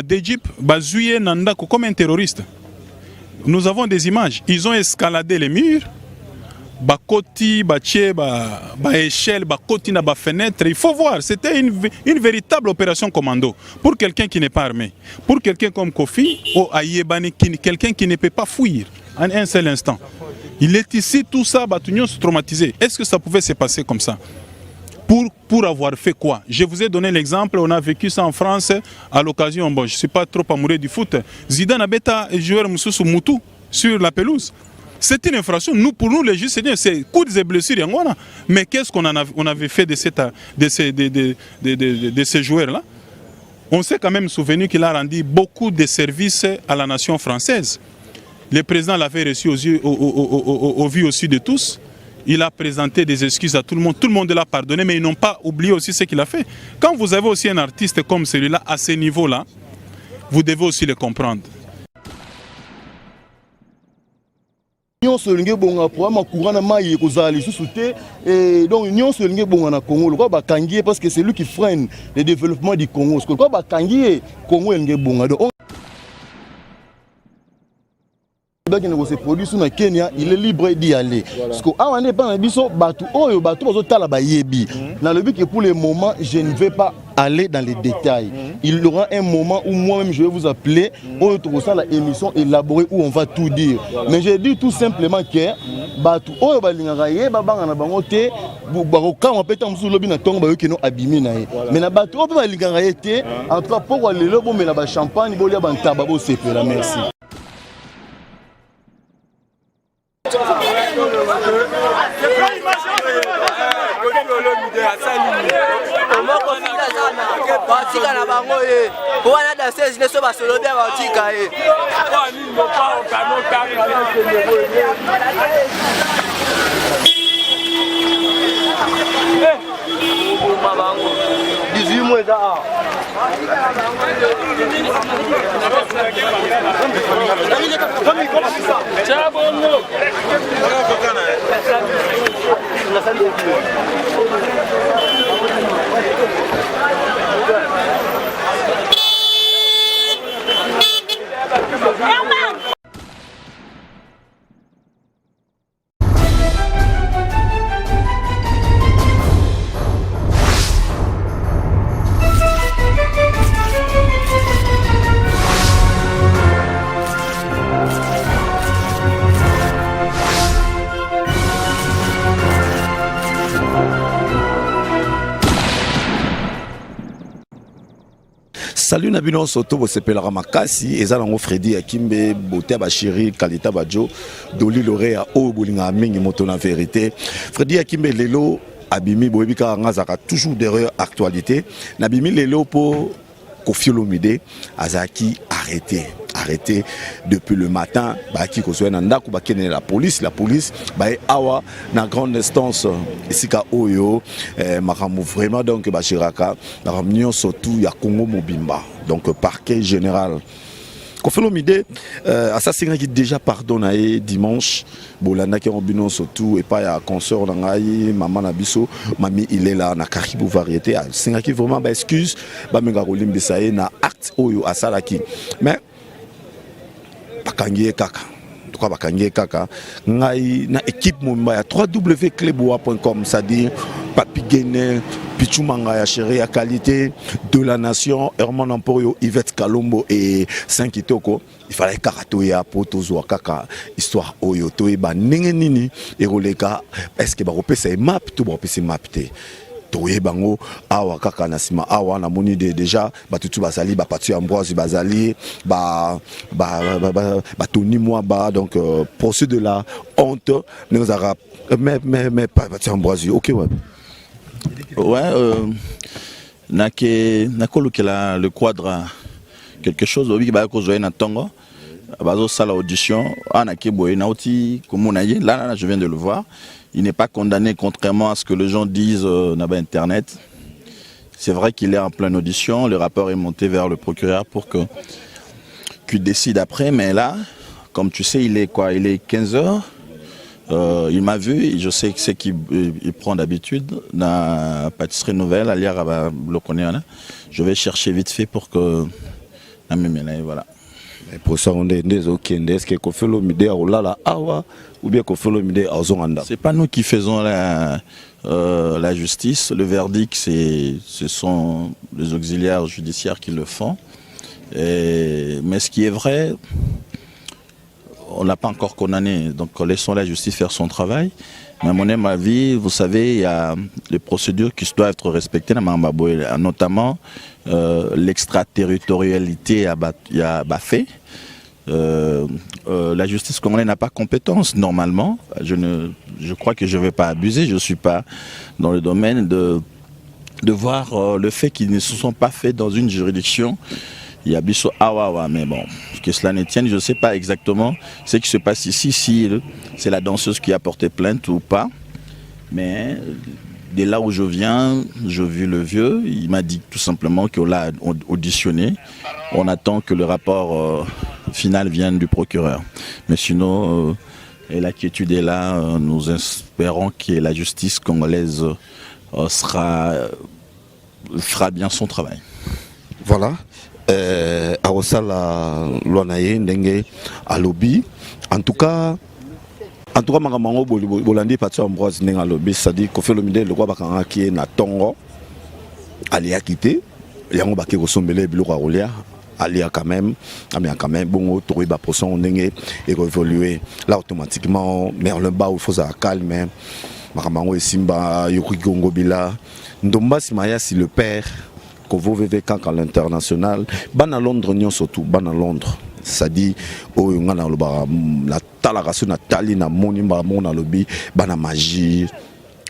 d'Égypte, Bazouye Nandako comme un terroriste. Nous avons des images. Ils ont escaladé les murs. Bakoti, Baché, échelle, Bakoti na fenêtre. Il faut voir, c'était une véritable opération commando. Pour quelqu'un qui n'est pas armé, pour quelqu'un comme Kofi, ou Ayebani, quelqu'un qui ne peut pas fuir en un seul instant. Il est ici, tout ça, Batunion se traumatisé. Est-ce que ça pouvait se passer comme ça? Pour avoir fait quoi? Je vous ai donné l'exemple, on a vécu ça en France à l'occasion, bon, je ne suis pas trop amoureux du foot. Zidane a bêta joueur Moussou Moutou sur la pelouse. C'est une infraction. Pour nous, les juges, c'est coups et blessures. Mais qu'est-ce qu'on avait fait de ces joueurs-là? On s'est quand même souvenu qu'il a rendu beaucoup de services à la nation française. Le président l'avait reçu au vu aussi de tous. Il a présenté des excuses à tout le monde l'a pardonné, mais ils n'ont pas oublié aussi ce qu'il a fait. Quand vous avez aussi un artiste comme celui-là, à ce niveau-là, vous devez aussi le comprendre. Donc l'Union se lingue bon na Congo, le quoi kangié parce que c'est lui qui freine le développement du Congo. Ce quoi kangié Congo lingue bon. Donc se produit sur Kenya, il est libre d'y aller. Parce que avant n'est pas un biso batu bazotala ba yebi. Dans le but que pour le moment, je ne vais pas aller dans les détails. Il y aura un moment où moi-même je vais vous appeler, on retrouvera la émission élaborée où on va tout dire. Mais je dis tout simplement que batu oyo balingaka ye babanga na bango te bakoka on peut tamsu lobi na tongo bayo kino abimi na ye. Mais na batu oyo balingaka ye te en tout cas pour lelo bo mela ba champagne bolia ba ntaba bo sepela. Merci. Batika na bango ye ko wana danseuse ne so ba solo bien batika ye ko ni no pa o kano ka ma bango 18 mois da Salut Nabino Soto, vous s'appelez Ramakasi, et ça l'on Freddy Akimbe, Boté Bachiri, Kalita Badjo, Doli Lorea, O Boulinga Mingi Motona Vérité. Freddy Akimbe Lelo, Abimi Boebika Ngazaka, toujours derrière actualité. Nabimi Lelo pour Kofi Olomide, Azaki arrêté depuis le matin. Baki Kosoe Nandaku, Bakene la police, Awa, na grande instance, Isika Oyo, Makamu vraiment donc Bachiraka, Ramnion surtout ya Congo Mobimba, donc parquet général. Kofi Olomide, assassin qui déjà pardonné dimanche, Bolanda qui ont surtout et pas ya consort Nangaï, Maman Nabiso, Mami il est là, na Caribou variété, c'est qui vraiment excuse, Bamenga Rolim Bisaye na acte Oyo Asalaki. Mais bakangiye kaka tukwa bakangiye kaka ngai na équipe mumba ya www.cleboa.com, c'est-à-dire Papi Guéné, Pichumanga ya chéri ya qualité de la nation, Herman Amporio, Yvette Kalombo et Saint-Kitoko. Il fallait karatoya potozo kaka histoire oyo toyeba ndenge nini eroleka, est-ce que ba repesa map to ba repesa map te toye bango awa kaka na sima awa na moni déjà batutu bazali ba patu Ambroise bazali ba toni moi ba donc procès de la honte nous a mais pas patu Ambroise. OK ouais nakolukela le quadre quelque chose obi ba ko zoena tongo bazo sala audition anaki boye nauti komonaye là je viens de le voir. Il n'est pas condamné, contrairement à ce que les gens disent sur Internet. C'est vrai qu'il est en pleine audition. Le rapport est monté vers le procureur pour qu'il décide après. Mais là, comme tu sais, il est 15h. Il m'a vu et je sais que c'est qu'il prend d'habitude dans la pâtisserie nouvelle, à Liaraba. Je vais chercher vite fait pour que voilà. Mais pour ça, on est est-ce que Koffi Olomide a olala awa ou bien Koffi Olomide a ozonganda? C'est pas nous qui faisons la justice. Le verdict, ce sont les auxiliaires judiciaires qui le font. Mais ce qui est vrai, on n'a pas encore condamné. Donc laissons la justice faire son travail. Mais à mon avis, vous savez, il y a des procédures qui doivent être respectées, notamment l'extraterritorialité à Bafé. La justice congolaise n'a pas compétence normalement. Je crois que je ne vais pas abuser. Je ne suis pas dans le domaine de voir le fait qu'ils ne se sont pas faits dans une juridiction. Il y a Bisso Awawa, mais bon, que cela ne tienne, je ne sais pas exactement ce qui se passe ici, si c'est la danseuse qui a porté plainte ou pas. Mais de là où je viens, je vis le vieux, il m'a dit tout simplement qu'on l'a auditionné. On attend que le rapport final vienne du procureur. Mais sinon, l'inquiétude est là, nous espérons que la justice congolaise fera bien son travail. Voilà. Awosala Luanaye ndenge alobi en tout cas makambo bolandi pati Ambroise ndenge alobi c'est-à-dire Koffi Olomide le kwa bakanga ki na tongo alia quitté yango baki kosombele biloko ya kolia alia quand même bongo trouver ba poisson ndenge et évoluer là automatiquement mais on le bat il faut ça calme makambo esimba yoki gongo bila ndomba simaya si le père Kovo VV quand à l'international, ban à Londres n'y surtout ban à Londre. Ça dit oh on a la talaration Nathalie na moni mona lobby ban à magie.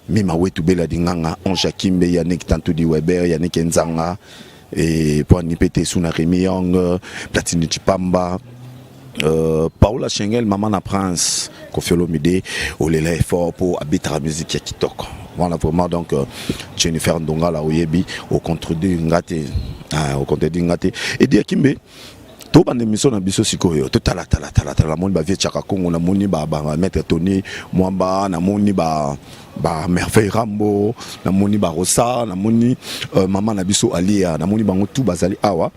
Mima wetu bela dinganga on Jakimbe Yannick tanto di Weber Yannick Nzanga et pour nipete suna Rémi Young Platini Chipamba Paola Schengel maman na Prince Koffi Olomide au lélé fort pour habiter la musique ya Kitoko. Voilà vraiment donc Jennifer Ndonga la oyebi au contredit ngate et dire Kimbe to bande mission na biso sikoyo to tala moni ba vie chaka Kongo na moni ba maître Tony Mwamba na moni ba Merveille Rambo na moni ba Rosa na moni maman na biso Alia na moni bango tout bazali awa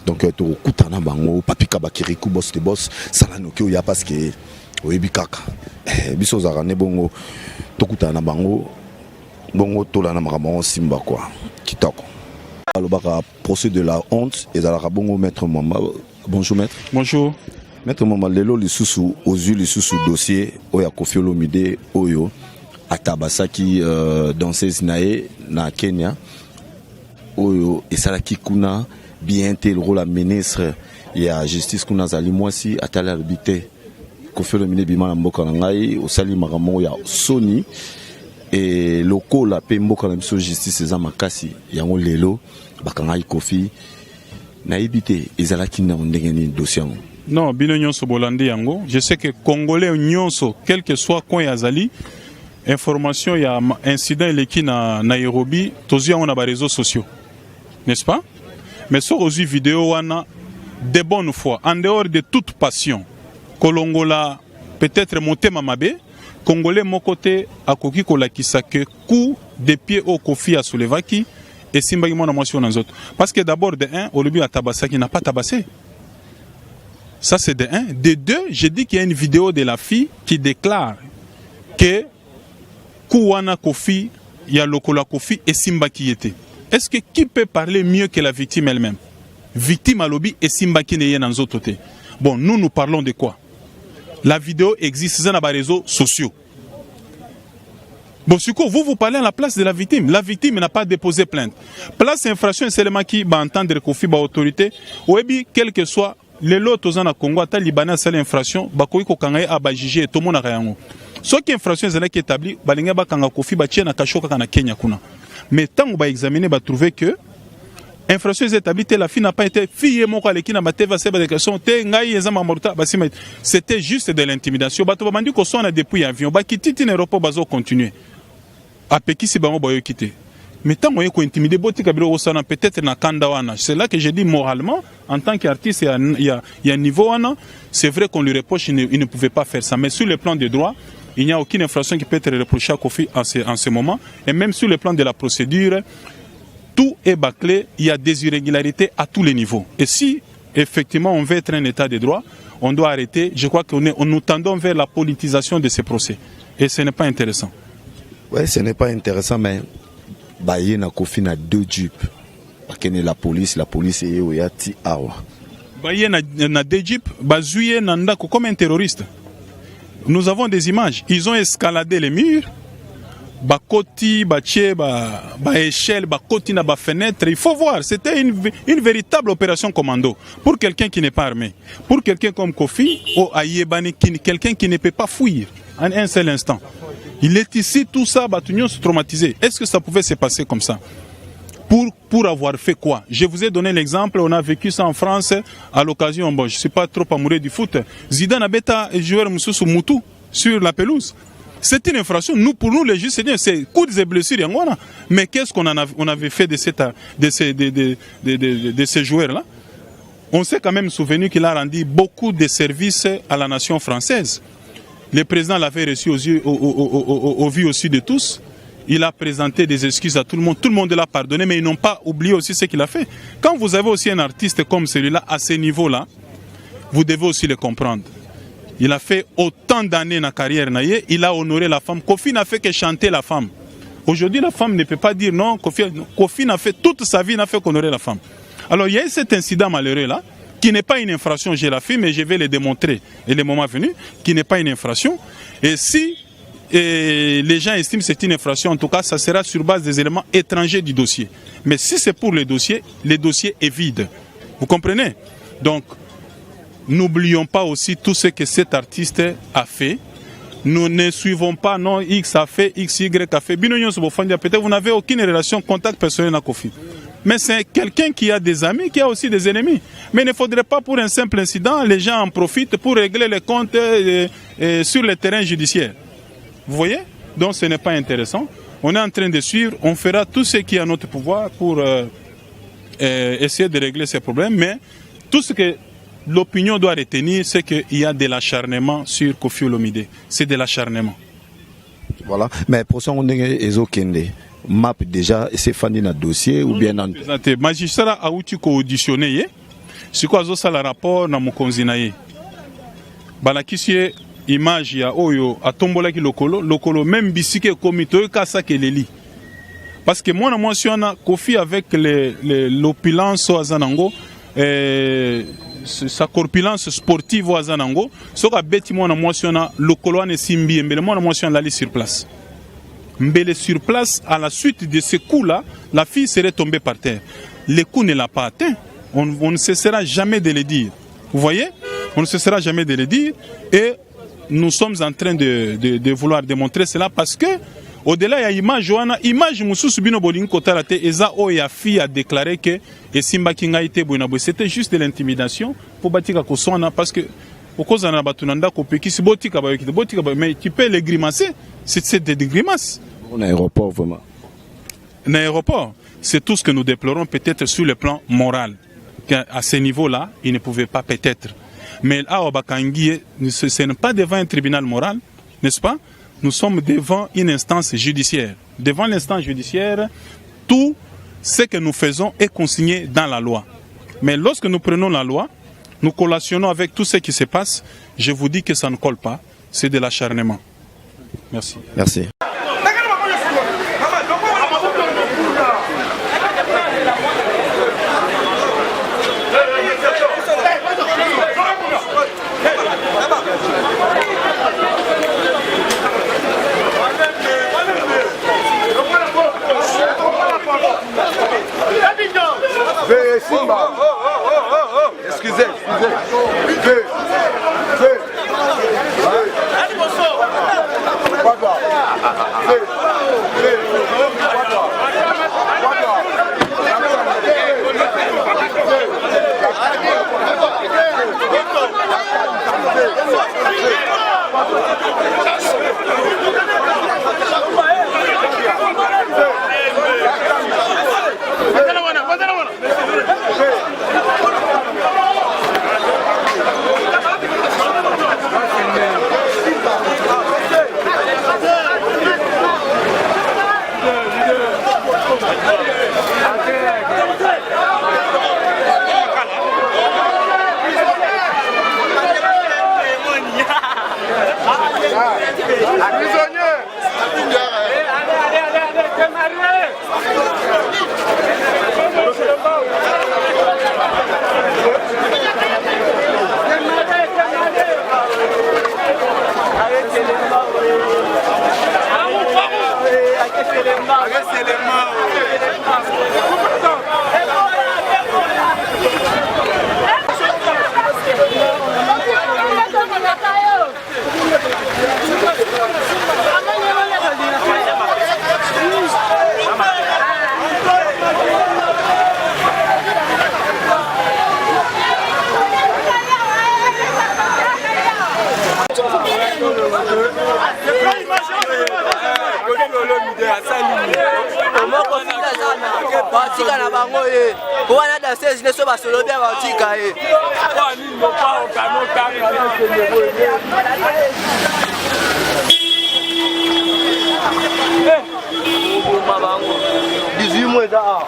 donc to kutana bango papika bakiriku boss de boss sala no ki ya parce que oyebi kaka biso za ne bongo to kutana bango bongo tola na makambo simba quoi kitoko alobaka procès de la honte et zalaka bongo maître Mamba. Bonjour maître. Bonjour maître Mamba lelo lisusu ozu lisusu dossier oya Koffi Olomide oyo atabasaki danseuse nae na Kenya oyo esalaki kuna bien te le rôle à ministre ya justice kuna zali mwasi atala albité Koffi Olomide bima na mboka na ngai osali makambo ya Sony et loko la pe mboka na biso justice eza makasi yango lelo bakangai Koffi na ibité ezalaki na ndenge ni dossier. Non, bino nyonso bolandi yango. Je sais que Congolais nyonso quel que soit coin yazali information ya incident eleki na Nairobi tozia on a ba réseaux sociaux. N'est-ce pas? Mais sur aux vidéos wana de bonne foi en dehors de toute passion. Kolongola peut-être monter mamabe Congolais mon côté à koki kolakisa que coup de pied au Koffi à soulevaki et simbagi mona motion dans autres parce que d'abord de un au début à tabassa qui n'a pas tabassé. Ça c'est de un. De deux, j'ai dit qu'il y a une vidéo de la fille qui déclare que Kouana Koffi, il y a Lokola Koffi et Simba qui était. Est-ce que qui peut parler mieux que la victime elle-même? Victime à lobby et Simba qui n'est pas dans autres côtés. Bon, nous parlons de quoi? La vidéo existe dans les réseaux sociaux. Bon, sur quoi vous parlez à la place de la victime. La victime n'a pas déposé plainte. Place infraction, c'est seulement qui va entendre Koffi par autorité. Ou bien, quel que soit les lots aux Congo, à Libanais, c'est l'infraction, Bakoui Kokangaye a jugé tout le monde a rien. Ce qui est infraction, c'est là qui est établi, Balinga Bakanga Koffi, Bachena Kashoka na Kenya Kuna. Mais tant qu'on va examiner, va trouver que infraction est établie, la fille n'a pas été fille et mon qui n'a pas été c'était juste de l'intimidation. Bato Bamandi Koso a depuis avion, Bakiti n'aéroport bazo continuer. A Péki si Bango Boyo quitté. Mais tant qu'on est intimidé, peut-être na Kandawana. C'est là que j'ai dit moralement, en tant qu'artiste, il y a un niveau, c'est vrai qu'on lui reproche, il ne pouvait pas faire ça. Mais sur le plan des droits, il n'y a aucune infraction qui peut être reprochée à Koffi en ce moment. Et même sur le plan de la procédure, tout est bâclé, il y a des irrégularités à tous les niveaux. Et si effectivement on veut être un état de droit, on doit arrêter. Je crois que nous tendons vers la politisation de ces procès. Et ce n'est pas intéressant. Oui, ce n'est pas intéressant, mais Baye na Kofi na 2 jeeps. La police est oyati awa. Baye na 2 jeeps, bazouye nanda comme un terroriste. Nous avons des images. Ils ont escaladé les murs. Bakoti, Baché, échelle, Bakoti na ba fenêtre. Il faut voir, c'était une véritable opération commando. Pour quelqu'un qui n'est pas armé. Pour quelqu'un comme Kofi, ou Ayebane, quelqu'un qui ne peut pas fuir en un seul instant. Il est ici, tout ça, Batunion se traumatisé. Est-ce que ça pouvait se passer comme ça? Pour avoir fait quoi? Je vous ai donné l'exemple, on a vécu ça en France à l'occasion, bon, je ne suis pas trop amoureux du foot. Zidane a bêta joueur Moussou Moutou sur la pelouse. C'est une infraction. Pour nous, les juges, c'est coups et blessures. Mais qu'est-ce qu'on avait fait de ces joueurs-là? On s'est quand même souvenu qu'il a rendu beaucoup de services à la nation française. Le président l'avait reçu au vu aussi de tous. Il a présenté des excuses à tout le monde. Tout le monde l'a pardonné, mais ils n'ont pas oublié aussi ce qu'il a fait. Quand vous avez aussi un artiste comme celui-là, à ce niveau-là, vous devez aussi le comprendre. Il a fait autant d'années dans la carrière, il a honoré la femme. Kofi n'a fait que chanter la femme. Aujourd'hui, la femme ne peut pas dire non. Kofi n'a fait toute sa vie, n'a fait qu'honorer la femme. Alors, il y a cet incident malheureux-là, qui n'est pas une infraction, j'ai la fille, mais je vais le démontrer, et le moment venu, qui n'est pas une infraction. Et si les gens estiment que c'est une infraction, en tout cas, ça sera sur base des éléments étrangers du dossier. Mais si c'est pour le dossier est vide. Vous comprenez? Donc, n'oublions pas aussi tout ce que cet artiste a fait. Nous ne suivons pas, non, X a fait, X, Y a fait. Peut-être vous n'avez aucune relation, contact personnel avec Kofi. Mais c'est quelqu'un qui a des amis, qui a aussi des ennemis. Mais il ne faudrait pas, pour un simple incident, les gens en profitent pour régler les comptes sur le terrain judiciaire. Vous voyez? Donc ce n'est pas intéressant. On est en train de suivre, on fera tout ce qui est à notre pouvoir pour essayer de régler ces problèmes. Mais tout ce que l'opinion doit retenir, c'est qu'il y a de l'acharnement sur Kofi Olomide. C'est de l'acharnement. Voilà. Mais pour ça, on est ezokende. Map déjà, c'est fini dans le dossier ou bien dans le magistrat a auditionné. C'est quoi ça le rapport dans mon konzinaye? Balakisiye image ya oyo atombola ki lokolo même bisike komito kasa keleli. Parce que moi na mentionne Kofi avec l'opulence azanango sa corpulence sportive azanango soka beti moi na mentionne lokolo ane simbi mbele moi na mentionne la sur place. Mbele sur place, à la suite de ce coup-là, la fille serait tombée par terre. Le coup ne l'a pas atteint. On ne cessera jamais de le dire. Vous voyez? On ne cessera jamais de le dire. Et nous sommes en train de vouloir démontrer cela parce que, au-delà, il y a image, image Moussous Bino Boling Kotarate, Eza Oya fille a déclaré que Simba Kinga était Bonabo. C'était juste de l'intimidation pour bâtir Kosona parce que, mais tu peux les grimacer. C'est des grimaces. Un aéroport, vraiment. Un aéroport, c'est tout ce que nous déplorons peut-être sur le plan moral. À ce niveau-là, il ne pouvait pas peut-être. Mais à Obakangi, ce n'est pas devant un tribunal moral, n'est-ce pas? Nous sommes devant une instance judiciaire. Devant l'instance judiciaire, tout ce que nous faisons est consigné dans la loi. Mais lorsque nous prenons la loi, nous collationnons avec tout ce qui se passe, je vous dis que ça ne colle pas, c'est de l'acharnement. Merci. Merci. Simba. Excusez. batika na bango ye po wana danseuse nyonso basolo bien batika ye oboma bango 18 mois eza awa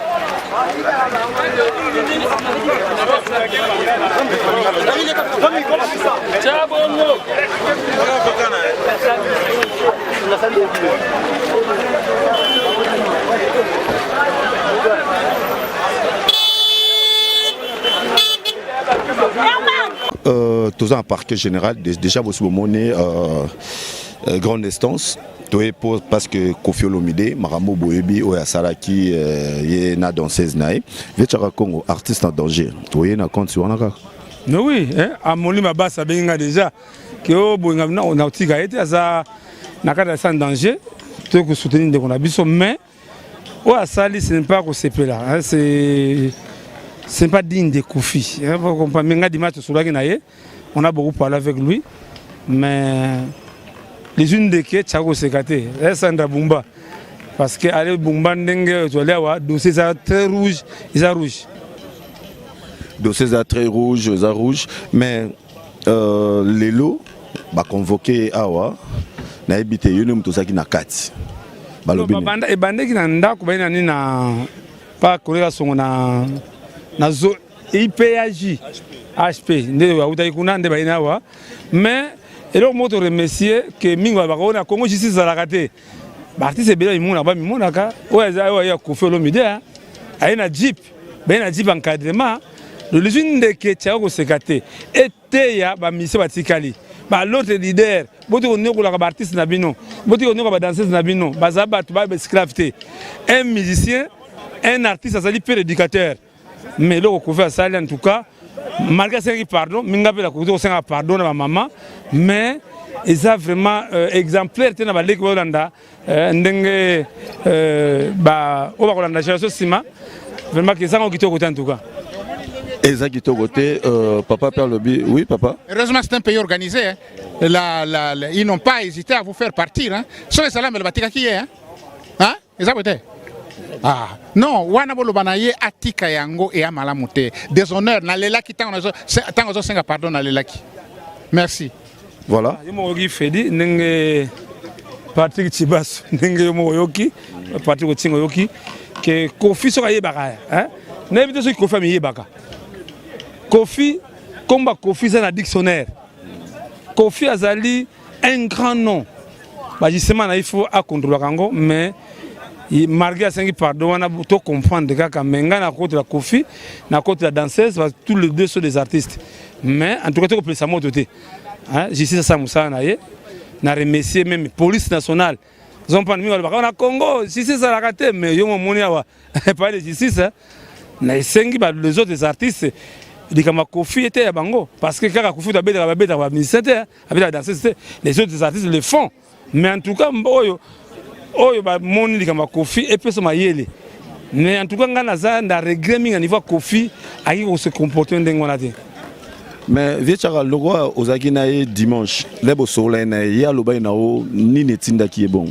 Tous en parquet général, déjà vous monnaie grande instance. Parce que Kofi Olomide, Maramo Boyebi, Oya Saraki, y na danseuse nae. Vétchara Congo, artiste en danger. Tu es na compte sur Wanaka. Mais oui, à Moli Mabassa Benga déjà, que au Boinga on a aussi été à ça, nakada sans danger, tu que soutenir de Konabiso, mais Oya Sali ce n'est pas qu'on s'est là, c'est pas digne de Kofi. Menga Dimato Soulagi nae, on a beaucoup parlé avec lui, mais les unes de qui Tchago Sekate, Sandra Bumba, parce que aller Bumba Ndenge, tu as dossier très rouge, ils sont rouges. Dossier très rouge, ils sont rouges, mais les lots, bah convoqué Awa, na habité Yunum tout ça qui n'a quatre. Et bandé qui n'a pas ni na pas collègue son na zo IPAJ HP, ne wa utaikuna nde baina wa, mais et là, je remercie que Mingo Bakona, Congo Justice a raté. L'artiste est bien, il m'a dit, il a Kofi Olomide, il y a un jeep, un jeep encadrement. Le légende de Ketchao Sekate était ya mission Batikali. L'autre leader, on a artiste Nabino, on a danseuse Nabino, Bazabat, Scrafté. Un musicien, un artiste, ça dit éducateur. Mais là, on a fait en tout cas. Malgré ça, pardon, Mingabe la pardon à ma maman, mais ils ont vraiment exemplaire dans la Ligue Hollanda, ndenge Hollanda génération Sima, vraiment qu'ils ont quitté côté en tout cas. Ils ont quitté côté, papa perd le but, oui papa. Heureusement c'est un pays organisé, ils n'ont pas hésité à vous faire partir. Sur les salams, le batika qui est, hein? Ils ont voté. Ah non, wana bolo banaye atika yango et amalamute. Déshonneur na lela ki tango senga pardon na lela ki. Merci. Voilà. Yomo yoki fedi nenge Patrick Chibas nenge yomo yoki Patrick Ochingo yoki que Kofi soka yebaka hein. Na éviter ce Kofi mi yebaka. Kofi combat Kofi c'est un dictionnaire. Kofi azali un grand nom. Bah justement il faut à contrôler Congo mais malgré ça, pardon, on a tout comprendre que Menga na côté la Kofi, na côté la danseuse, tous les deux sont des artistes. Mais en tout cas, tu peux ça monter. Hein, justice ça Moussa naie, na remercier même police nationale. Ils ont pas mis on a Congo, justice ça la raté, mais yo mon monia pas de justice. Na sengi les autres artistes. Les Kofi était à Bango parce que quand Kofi a bête à ministère, avec la danseuse, les autres artistes le font. Mais en tout cas, oyo ba moni likamba Kofi et peso mayele mais en tout cas ngana za nda regret minga niveau Kofi ayi ko se comporter ndengona te mais vietchara logo ozaki na dimanche lebo sola na ya loba na o ni netinda ki bon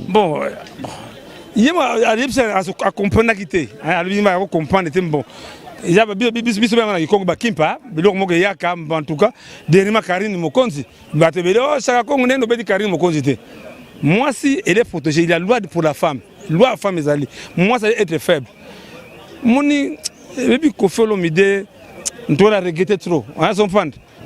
yema alipsa a comprendre kité alibima ko comprendre te bon ya ba biso bana ki Kongo ba kimpa biloko moko yaka en tout cas derima Karine Mokonzi ba te belo saka Kongo ndendo bedi Karine Mokonzi te. Moi, si elle est protégée, il y a la loi pour la femme. Loi à femme, moi, ça doit être faible. Moni, et puis Kofi Olomide, on doit la regretter trop.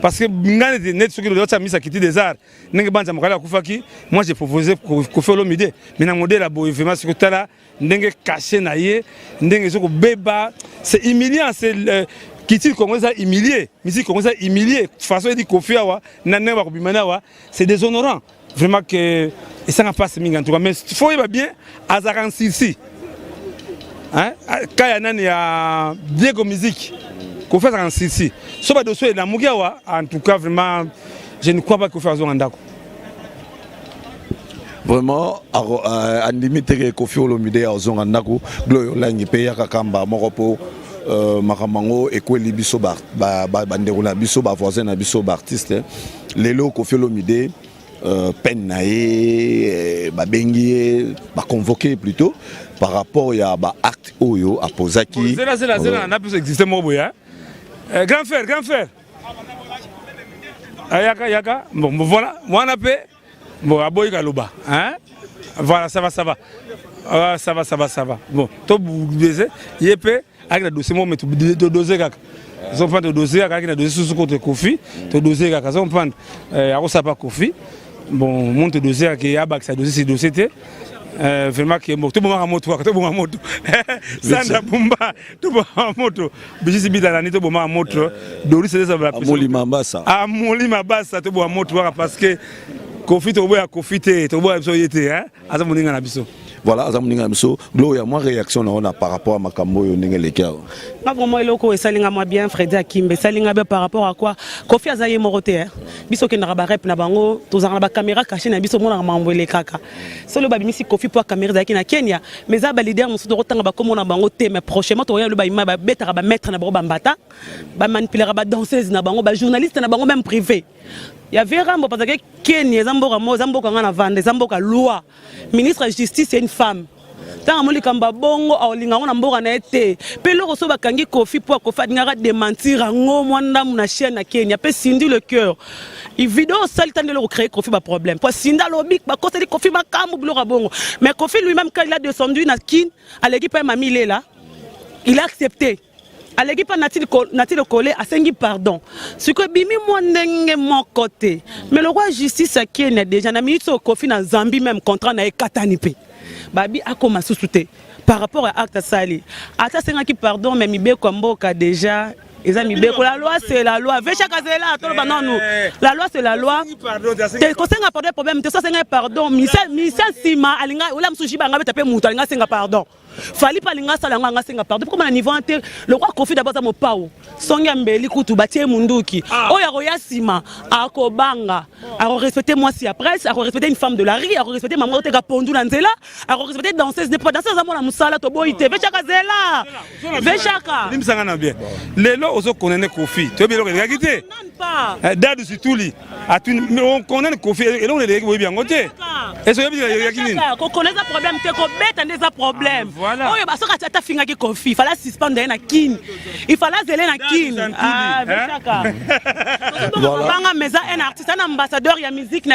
Parce que net ce que l'autre a mis à quitter des arts. Moi, j'ai proposé Kofi Olomide. Mais dans le modèle, c'est que tu as là, caché, c'est humiliant. C'est Kiti commence à humilier. Musique commence à humilier. De toute façon, il dit Kofi Awa, c'est déshonorant. Vraiment que et ça n'a pas semé en tout cas mais il faut bien à Zaransi hein quand il y a Diego musique qu'on fait Zaransi so ba dossier na Mugiawa en tout cas vraiment je ne crois pas qu'on fasse Andako vraiment à limite Kofi Olomide à Andako gloyo langi pe ya kakamba moko makamango ekweli biso ba bandeko na biso ba voisin na biso ba artiste lelo Kofi Olomide peine nae babengi ba convoqué plutôt par rapport à ba acte oyo a posaki zela na peut exister mobo ya grand frère yaka bon voilà moi na pe bon aboyi kaloba hein voilà ça va bon to baiser yepé avec le dossier moi mais to doser kaka ils ont prendre le dossier avec le dossier sous côté Kofi to doser kaka ils ont prendre à ça pas Kofi bon monte dossier qui a bac ça dossier était vraiment que tout bon moto sanda bumba tout bon moto bisi bidala ni tout bon moto dori c'est ça va molima basa tout bon moto parce que Kofi to boya Kofi to boya so yete hein aza moninga na biso. Voilà, azamuninga miso gloria moi réaction na on par rapport à makambo yo ndenge leka. Pas vraiment eloko esalinga moi bien Freddy Akimbe salinga bien par rapport à quoi Kofi azaye morote hein. Biso ke na ba rep na bango tozanga ba caméra cachée na biso mona mambwele kaka. Solo ba bimisi Kofi pour caméra zaki na Kenya mais za ba leader musu to rotanga ba komo na bango te mais prochainement to le ba ima ba betara ba mettre na ba mbata ba manipuler ba danseuse na bango ba journaliste na bango même privé. Il y avait Rambo parce que Kenya Zambo kangana vande Zambo ka loi ministre de justice c'est une femme tant amoli kamba bongo aolinga ngona mboka na été pe loko so bakangi Kofi pour Kofi ngara démentir ngo mwanda na chaîne na Kenya pe sindi le cœur il vidéo seul temps de le créer Kofi ba problème pour sinda lobik ba côté Kofi ba kambu blora bongo mais Kofi lui-même quand il a descendu na kin à l'équipe mamile là il a accepté. À l'équipe n'a-t-il collé à 5 pardon. Ce que bimi mondenge mon côté. Mais le roi justice qui est déjà na minute au Kofi na Zambie même contrat na katanipe. Babi a commencé souté par rapport à acte sali. À ça 5 pardon mais mibe komboka déjà les amis la loi c'est la loi. Vecha kazela to ba non la loi c'est la loi. Te ko senga pardon problème te so senga pardon misa sima alinga ola msuji ba ngabe taper mutu alinga senga pardon. Fali pa linga sala nga senga pardon comme na niveau ante le roi Kofi d'abord za mo pao songa mbeli kutu batie munduki oya roya sima akobanga a respecter moi si après a respecter une femme de la rue a respecter maman te ka pondu na nzela a respecter danseuse de pas danseuse za mona musala to boite vecha kazela vechaka limsanga na bien lelo ozo connaître Kofi to bien le gagité dadu situli on connaît Kofi et on le boy bien ngote et so bien yakini ko connaître problème te ko beta ndeza problème. Oh, il faut que tu aies Kofi. Il fallait suspendre la kin. Il fallait zeler la kin. Ah, Vechaka. Mais un artiste, un ambassadeur de la musique,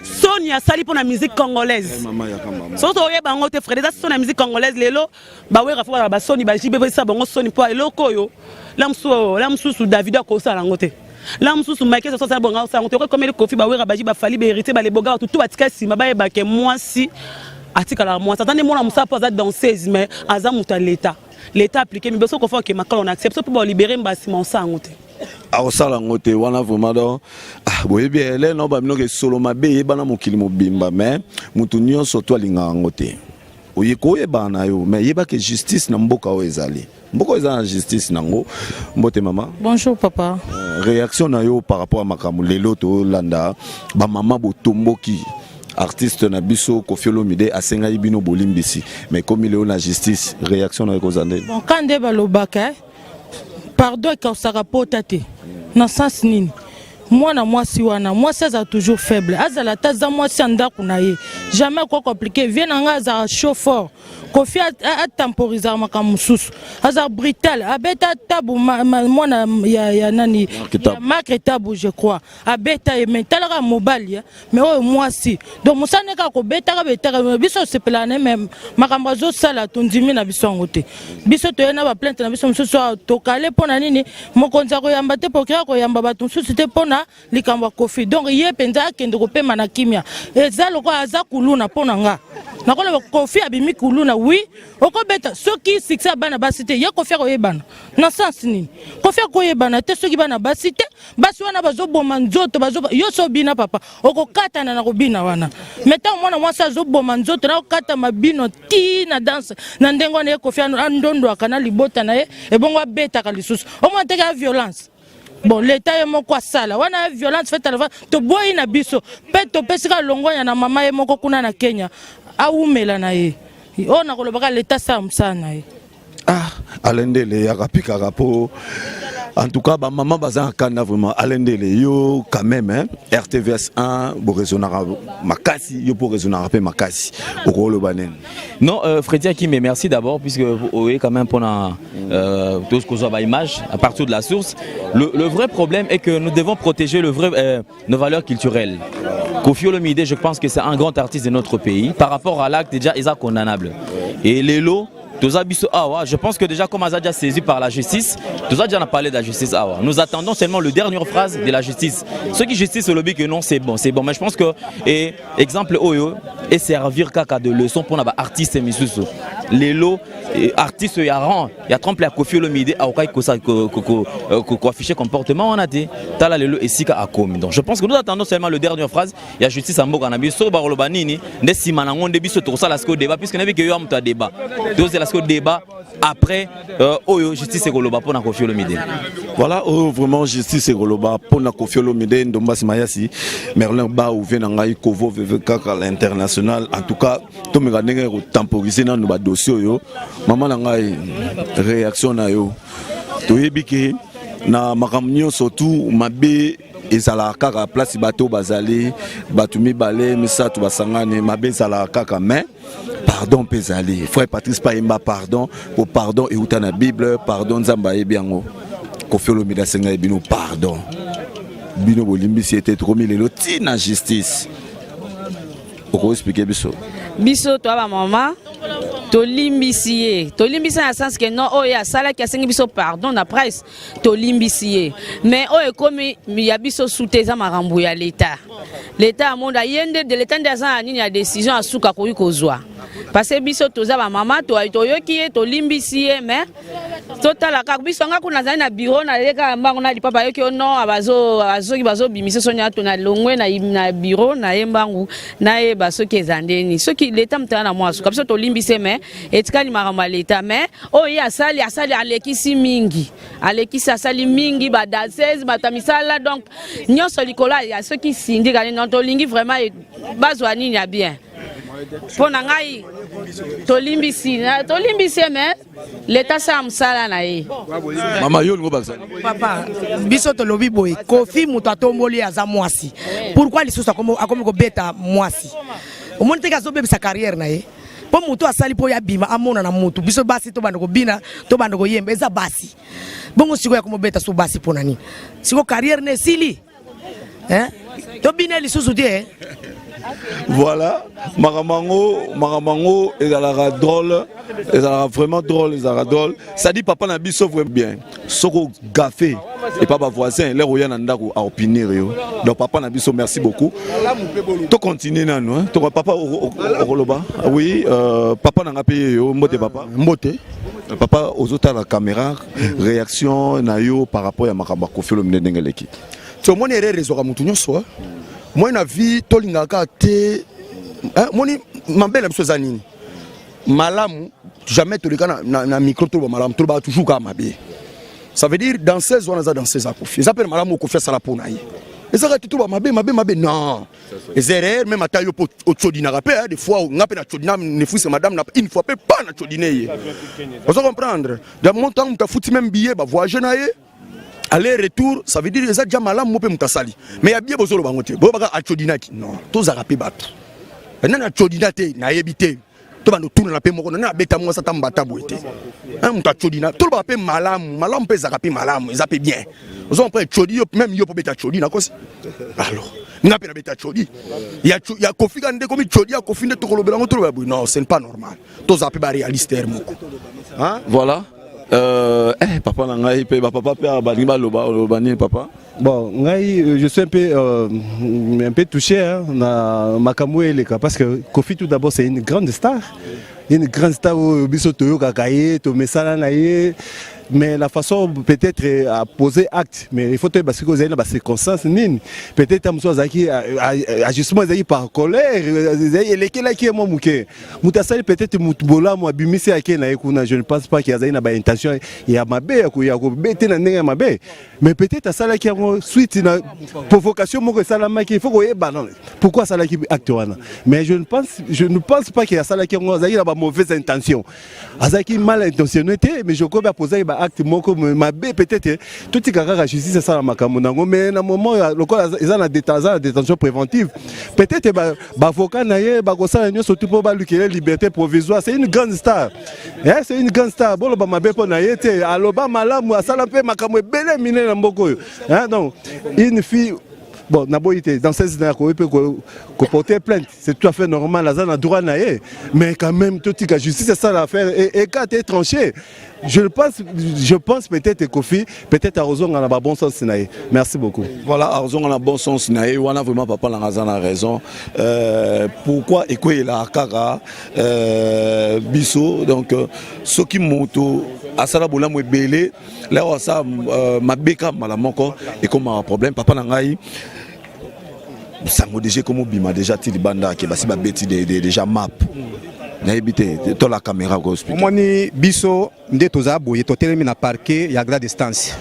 Sonia Sali pour la musique congolaise. Surtout, il y a Freddy, c'est la musique congolaise. Lelo, Bawe Rafa, Sony, Bajibe, Sabongo, Sony, pour Eloko, Lamsou, David, Kosa, Langote. Lamsou, Michael, ça, bon, comme le Kofi, Bawe, Bajiba, Fali, hérité, les bogas, tout, Atikasi, Mabaye, Baké, moi, si. Atikala moi attendez moi na pas danseuse mais azamuta l'état appliqué mais beso ko faut que makala on accepte pour libérer mbasi mon sang ngote a osala ngote wana vraiment donc boye bien les no ba minoke solo mabe bana mokili mobimba mais mutu nyonso to linga ngote oyeko yebana yo mais yeba que justice na mboka o ezali mboka ezali justice nango mbote mama bonjour papa réaction na yo par rapport à makambo lelo to landa ba mama botomboki artiste na biso Kofi Olomide asenga ibino bolimbisi mais comme il est la justice réaction na kozande bon quand de balobaka pardon ka saka potate na sens nini mwana mwasi wana mwasi aza toujours faible azala taza mwasi andako na ye jamais quoi compliqué vient nga za chauffeur Kofi a temporisé makambo mususu aza brutal abeta tabu mwana ya nani ya marque tabu je crois abeta mais talaka mobile mais oh mwasi donc musane ka ko beta ka beta biso se plané même makambo zo sala tondimi na biso ngote biso to yana ba plainte na biso mususu to kale pona nini mokonza ko yamba te pokira ko yamba batu mususu te pona likambo Kofi donc ye penza akende ko pema na kimia ezalo ko aza kuluna pona nga nakola Kofi abimi kuluna oui oko beta soki succès bana basité ya Kofi ko yebana na sens nini Kofi ko yebana te soki bana basité basi wana bazo boma nzoto bazo yo so bina papa oko kata na ko bina wana meta mwana mwasa zo boma nzoto na kata mabino ti na danse na ndengo na Kofi andondo akana libota na ye e bongo beta ka lisusu o mo te ka violence. Bon, l'État est mon quoi ça là. On a violence faite à la fin. To boy na biso. Peto pesika longonya na mama ye moko kuna na Kenya. Aumela na ye. On a kolobaka l'État ça msana ye. Ah, alendele ya kapika kapo. En tout cas, maman bazan kana vraiment alendele yo quand même hein. RTVS 1 pour raisonner makasi yo pour raisonner peu makasi au le banen. Non, Freddy Akimbe, merci d'abord puisque vous avez quand même pendant tout ce qu'on voit image à partir de la source. Le vrai problème est que nous devons protéger nos valeurs culturelles. Koffi Olomide, je pense que c'est un grand artiste de notre pays. Par rapport à l'acte déjà, il est condamnable. Et les lots, je pense que déjà comme Azadia saisi par la justice, tout ça déjà parlé de la justice. Nous attendons seulement la dernière phrase de la justice. Ceux qui justice au lobby que non c'est bon. Mais je pense que exemple Oyo et servir caca de leçon pour les artistes et misusu. Les lots artistes il y a trompe la Koffi Olomide à aucun ko afficher comportement on a dit tala les lots et sika a commis. Donc je pense que nous attendons seulement la dernière phrase. Il y a justice à Mboka na biso ba lobanini ne simanango de biso to ça la sco débat puisque n'avait que yo am ta débat. Donc c'est la débat après Oyo justice et Goloba pour na Koffi Olomide. Voilà vraiment justice et Goloba pour na Koffi Olomide Ndombasi Mayasi Merlin Ba ou Venangai Kovo VVK à l'international en tout cas to me gardé temporiser dans nos dossiers yo maman nangai réaction na yo to yebiki na makamnyo surtout mabe ezala kaka place bateau bazali batumi balé misatu basangane mabe ezala kaka mais pardon pezali frère Patrice Paimba pardon pour pardon et uta na Bible pardon nzamba yebiango Koffi Olomide senga bino pardon bino bolimbisi était trop milelo tina justice pour expliquer biso to ba maman to limbisier na sens que non oh ya sala ki asengi biso pardon na price to limbisier mais oh comme ya biso souteza marambo ya l'état monde yende de l'état ndazana nini ya décision asuka ko yukozwa parce que biso toza ba maman to yoki to limbisier mais totala ka biso nga kuna zana bureau na leka mbango na lipapa yoki non abazo bimisa sonya to na longwe na bureau na yembangu na ye baso kezandeni soki l'état mtana moi asuka biso to limbisier mais etikali marambo l'état mais oh ya asali alekisi mingi alekisi asali mingi ba danseuse batamisala donc nyonso likola ya soki sindika non to lingi vraiment bazwa nini ya bien pona ngai to limbisi mais l'état sa msala na ye mama yo ngo baksa papa biso to lobi boy Koffi muto atomboli aza mwasi pourquoi lisusa akomi ko beta mwasi omonte ka zo bebisa carrière na ye po muto asali po ya bima amona na mutu biso basi to bandoko bina to bandoko yemba eza basi bongo siko ya komobeta so basi pona nini siko carrière ne sili to bina lisusu te voilà Maramango ezalaka drôle ezalaka vraiment drôle ezalaka drôle ça dit papa na biso vraiment bien soko gafé et pas voisin les roya na ndako a opinir yo donc papa na biso merci beaucoup to continuer nanu hein to papa okoloba oui papa na ngape yo mbote papa ozota la caméra réaction na yo par rapport à makamba Koffi Olomide ndengeleki to moni rezo ka mutu nyonso moi na vie tolingaka te moni mambela biso zanini malamu jamais tolika na micro to malamu to ba toujours ka mabe ça veut dire dans 16 ans dans 16 ans Koffi ça appelle malamu Koffi sala pona yi ezaka tout ba mabe non ezere même ata yo po chodina rapé des fois ngape na chodina ne fousse madame na une fois pas na chodina yi vous comprendre dans mon temps ta fouti même billet ba voyager na yi aller-retour, ça veut dire que ça déjà malade mopé mutasali. Mais il y a bien besoin de bangote. Bon baga achodinaki. Non, tous arape battu. Maintenant achodinate na yebité. To bando tourner la paix moko na beta mo sa tambata boité. Hein muta chodina. Tout ba paix malam pe zarape malam, ils appellent bien. Ils ont pris chodi même yo po beta chodi na kosi. Alors, n'a pas beta chodi. Il y a Koffi gande comme chodi, il y a Koffi de to kolobela ngoto ba boy. Non, c'est pas normal. Tous arape ba réaliste moko. Hein? Voilà. Papa nangai pe papa pe balinga lobani papa. Bon, je suis un peu touché hein, na makambo eleka parce que Koffi tout d'abord c'est une grande star au biso toyo kakaye to mesala na ye. Mais la façon peut-être à poser acte, mais il faut parce que vous avez des circonstances, peut-être ajustement par colère, peut-être je ne pense pas qu'il y a une intention, il y a mais peut-être ça qui a suite une provocation, il faut pourquoi ça qui acte mais je ne pense pas qu'il y a ça qui a une mauvaise intention, qui mal intentionné, mais je crois poser acte moko mabe peut-être tout tika kaka justice ça la makambo nango mais na moment ils ont la détention préventive peut-être ba avocat na ye ba kosala nyo surtout pour ba lukele liberté provisoire c'est une grande star c'est une grande star bolo ba mabe po na ye te aloba malamu asala pe makambo ebele mine na mboko yo donc une fille. Bon, dans 16 ans, on peut porter plainte, c'est tout à fait normal, la zone a droit naïe, mais quand même, tout la justice, c'est ça l'affaire, et quand tu es tranché, je pense peut-être Kofi, peut-être à Ozon, on a bon sens naïe. Merci beaucoup. Voilà, à Ozon, on a bon sens naïe, on a vraiment papa a raison. Pourquoi Ekoye la Kara, Bisso, donc, ce qui moto, Asala Boula Mouebele, là où ça, ma béka, malamoko, et comme un problème, papa Nangaï. Ça m'a déjà comme bima déjà tilibanda qui basi ba beti déjà map na ebité to la caméra go hospital moni biso nde toza boye to telemi na parquet ya grande distance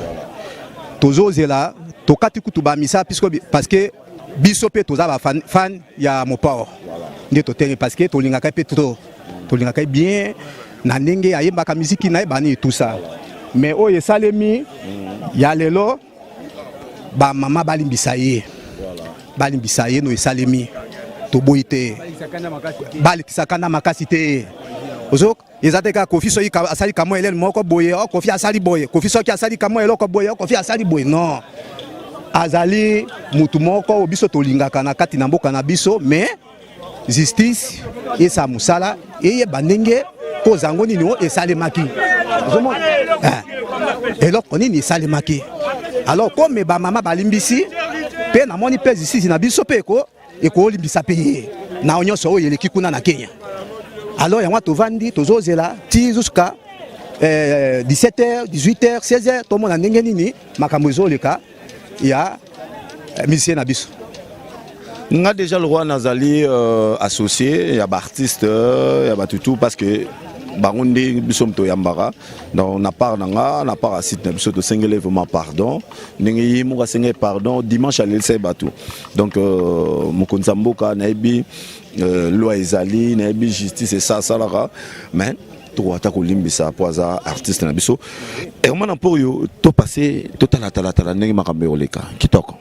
tozo zela to kati kutu ba misa parce que biso pe toza ba fan ya mopao nde to telemi parce que to lingaka pe trop to lingaka bien na ndenge ayemba ka musique na ebani tout ça mais o yesalemi ya lelo ba mama balimbisa ye balimbisa ye no esalemi to boite balikisakana makasi te ozok ezate ka Kofi so asali kamo elel moko boye o Kofi asali boye Kofi so ki asali kamo eloko boye o Kofi asali boye non azali mutu moko biso tolingaka na kati na mboka na biso mais justice esa musala eye bandenge ko zango nini o esalemaki ozomona eloko nini esalemaki alors comme ba mama balimbisi pe na moni pe justice na biso pe ko limbisa pe na onyoso oyo eleki kuna na Kenya alors yango tovandi tozozela ti jusqu'à 17h 18h 16h to mona ndenge nini makambo ezoleka ya musicien na biso nga déjà le roi Nazali associé ya ba artiste ya ba tout parce que Barundi bisom to yambara donc na part nanga na part site na biso to sengele vraiment pardon ningi mo sengele pardon dimanche à l'Elsa Batou donc mokonza mboka na ebi loi ezali na ebi justice et ça salara mais to ata ko limbisa poza artiste na biso et on pour yo to passer to tala ningi makambe oleka kitoko